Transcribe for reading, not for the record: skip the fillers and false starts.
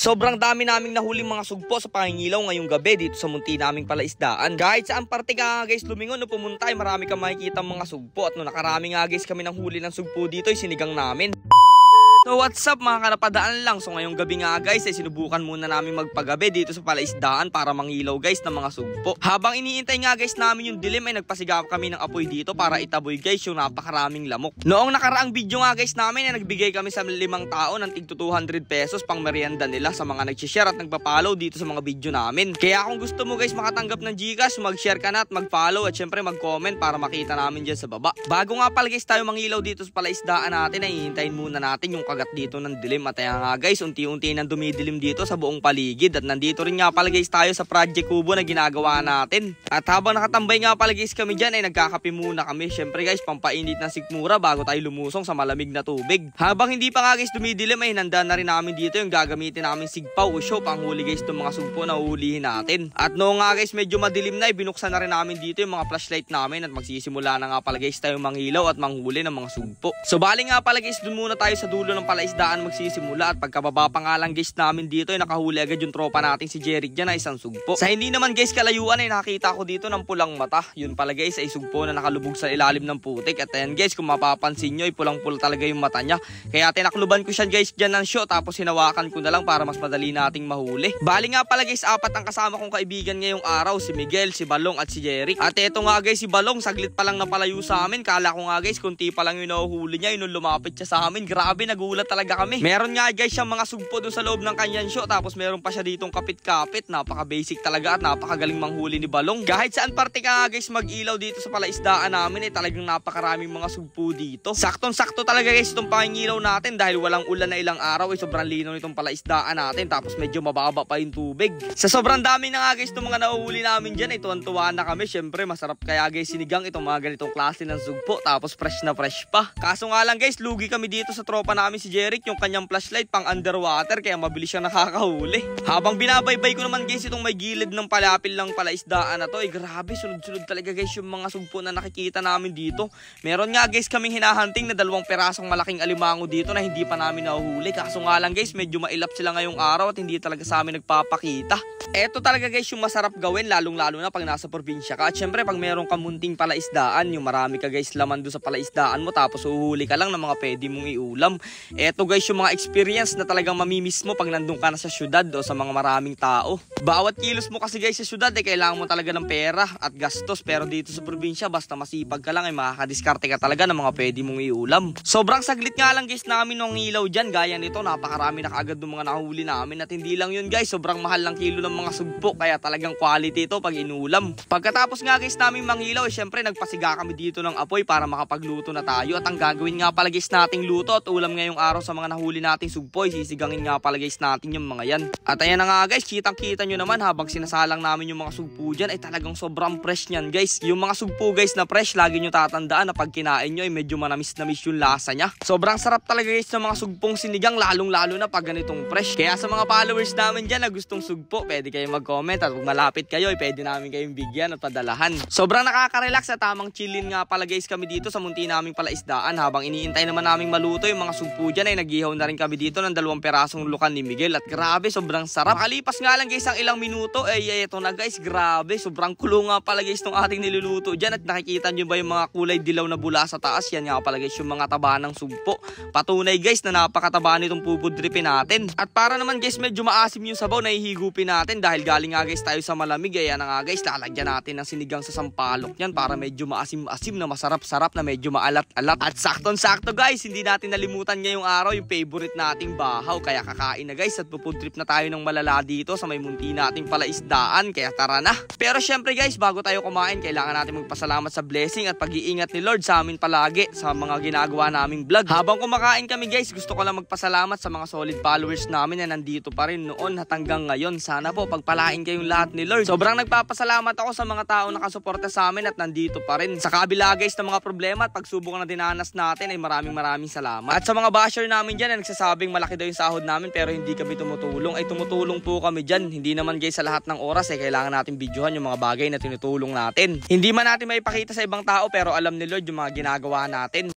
Sobrang dami naming nahuling mga sugpo sa pangingilaw ngayong gabi dito sa munti naming palaisdaan. Kahit saan parte ka guys lumingon no pumunta ay marami kang makikita mga sugpo. At no nakarami nga guys kami ng huli ng sugpo dito ay sinigang namin. So what's up mga kanapadaan lang. So ngayong gabi nga guys ay sinubukan muna namin magpagabi dito sa palaisdaan para mangilaw guys ng mga sugpo. Habang iniintay nga guys namin yung dilim ay nagpasigap kami ng apoy dito para itaboy guys yung napakaraming lamok. Noong nakaraang video nga guys namin ay nagbigay kami sa 5 tao ng tig 200 pesos pang merienda nila sa mga nag-share at nagpa-follow dito sa mga video namin. Kaya kung gusto mo guys makatanggap ng GCash, mag-share ka na at mag-follow at syempre mag-comment para makita namin dyan sa baba. Bago nga pala guys tayo mangilaw dito sa palaisdaan natin ay hihintayin muna natin yung kagat dito ng dilim. At ayan nga guys, unti-unti nang dumidilim dito sa buong paligid. At nandito rin nga pala guys tayo sa Project Kubo na ginagawa natin. At habang nakatambay nga pala guys kami dyan ay nagkakape muna kami. Syempre guys, pampainit ng sikmura bago tayo lumusong sa malamig na tubig. Habang hindi pa nga guys dumidilim ay nanda na rin namin dito yung gagamitin namin sigpaw o show pang huli guys itong mga sugpo na uhulihin natin. At noong nga guys medyo madilim na ay binuksan na rin namin dito yung mga flashlight namin at magsisimula na nga pala guys tayo manghilaw at manghuli ng mga sugpo. So bali nga pala guys dun muna tayo sa dulo ng palaisdaan magsisimula at pagkababa pa nga lang guys namin dito ay nakahuli agad yung tropa natin si Jeric dyan na isang sugpo. Sa hindi naman guys kalayuan ay nakita ko dito ng pulang mata. Yun pala guys ay sugpo na nakalubog sa ilalim ng putik. At ayan guys kung mapapansin nyo ay pulang-pula talaga yung mata niya. Kaya tinakluban ko siya guys dyan ng show tapos hinawakan ko na lang para mas madali nating mahuli. Bali nga pala guys 4 ang kasama kong kaibigan ngayong araw, si Miguel, si Balong at si Jeric. At eto nga guys si Balong saglit pa lang napalayo sa amin. Kala ko nga guys kunti pa lang yung nahuhuli niya yun lumapit siya sa amin. Grabe nagulat talaga kami. Meron nga guys siyang mga sugpo doon sa loob ng kanyang show tapos meron pa siya ditong kapit-kapit. Napaka basic talaga at napakagaling manghuli ni Balong. Kahit saan parte ka nga guys mag-ilaw dito sa palaisdaan namin ay talagang napakaraming mga sugpo dito. Saktong-sakto talaga guys itong pangingilaw natin dahil walang ulan na ilang araw ay sobrang linaw nitong palaisdaan natin tapos medyo mababa pa yung tubig. Sa sobrang dami na nga guys itong mga nahuhuli namin dyan ay tuwan-tuwa na kami. Syempre masarap kaya guys sinigang itong mga ganitong klase ng sugpo tapos fresh na fresh pa. Kaso nga lang guys lugi kami dito sa tropa namin si Jeric yung kanyang flashlight pang underwater kaya mabilis siyang nakakahuli. Habang binabaybay ko naman guys itong may gilid ng palapil ng palaisdaan na to ay grabe sunod-sunod talaga guys yung mga sugpo na nakikita namin dito. Meron nga guys kaming hinahunting na 2 perasong malaking alimango dito na hindi pa namin nahuhuli. Kaso nga lang guys medyo mailap sila ngayong araw at hindi talaga sa amin nagpapakita. Eto talaga guys yung masarap gawin lalong-lalo na pag nasa probinsya ka. At syempre pag meron ka munting palaisdaan yung marami ka guys laman doon sa palaisdaan mo tapos uhuli ka lang ng mga pwede mong iulam. Eto guys yung mga experience na talagang mamimiss mo pag nandun ka na sa syudad o sa mga maraming tao. Bawat kilos mo kasi guys sa syudad ay kailangan mo talaga ng pera at gastos, pero dito sa probinsya basta masipag ka lang ay makakadiskarte ka talaga ng mga pwede mong iulam. Sobrang saglit nga lang guys namin ng ilaw dyan gaya nito, napakarami na kaagad ng mga nahuli namin at hindi lang yun guys, sobrang mahal ng kilo ng mga sugpo kaya talagang quality ito pag inulam. Pagkatapos nga guys namin mangilaw syempre nagpasiga kami dito ng apoy para makapagluto na tayo at ang gagawin nga pala guys nating luto at ulam ngayong araw sa mga nahuli nating sugpo sisigangin nga pala guys natin yung mga yan. At ayan na nga guys, kitang-kita nyo naman habang sinasalang namin yung mga sugpo dyan ay talagang sobrang fresh nyan guys. Yung mga sugpo guys na fresh, lagi nyo tatandaan na pag kinain nyo ay medyo manamis-namis yung lasa nya. Sobrang sarap talaga guys ng mga sugpong sinigang lalong-lalo na pag ganitong fresh. Kaya sa mga followers namin dyan na gustong sugpo, pwede kayong mag-comment at kung malapit kayo ay pwede namin kayong bigyan at padalahan. Sobrang nakaka-relax at tamang chillin nga pala guys kami dito sa munti naming palaisdaan habang iniintay naman naming maluto yung mga sugpo dyan ay naghihaw na rin kami dito ng 2 perasong lukan ni Miguel at grabe sobrang sarap. Makalipas nga lang guys ang ilang minuto eto na guys, grabe sobrang kulo nga pala guys tong ating niluluto dyan at nakikita nyo ba yung mga kulay dilaw na bula sa taas? Yan nga pala guys yung mga taba ng sugpo. Patunay guys na napakataba nitong pupudripin natin. At para naman guys medyo maasim yung sabaw na ihigupin natin dahil galing nga guys tayo sa malamig. Ayan na nga guys, lalagyan natin ng sinigang sa sampalok yan para medyo maasim-asim na masarap-sarap na medyo maalat-alat. At sakton-sakto guys, hindi natin nalimutan ngayong araw yung favorite nating bahaw kaya kakain na guys at pupudrip na tayo ng malala dito sa may munti nating palaisdaan kaya tara na. Pero syempre guys bago tayo kumain kailangan natin magpasalamat sa blessing at pag-iingat ni Lord sa amin palagi sa mga ginagawa naming vlog. Habang kumakain kami guys gusto ko lang magpasalamat sa mga solid followers namin na nandito pa rin noon at hanggang ngayon. Sana po pagpalain kayong lahat ni Lord. Sobrang nagpapasalamat ako sa mga tao nakasuporta sa amin at nandito pa rin. Sa kabila guys ng mga problema at pagsubok na dinanas natin ay maraming salamat. At sa mga basher namin dyan na nagsasabing malaki daw yung sahod namin pero hindi kami tumutulong ay tumutulong po kami dyan. Hindi naman guys sa lahat ng oras ay kailangan natin videohan yung mga bagay na tinutulong natin. Hindi man natin maipakita sa ibang tao pero alam ni Lord yung mga ginagawa natin.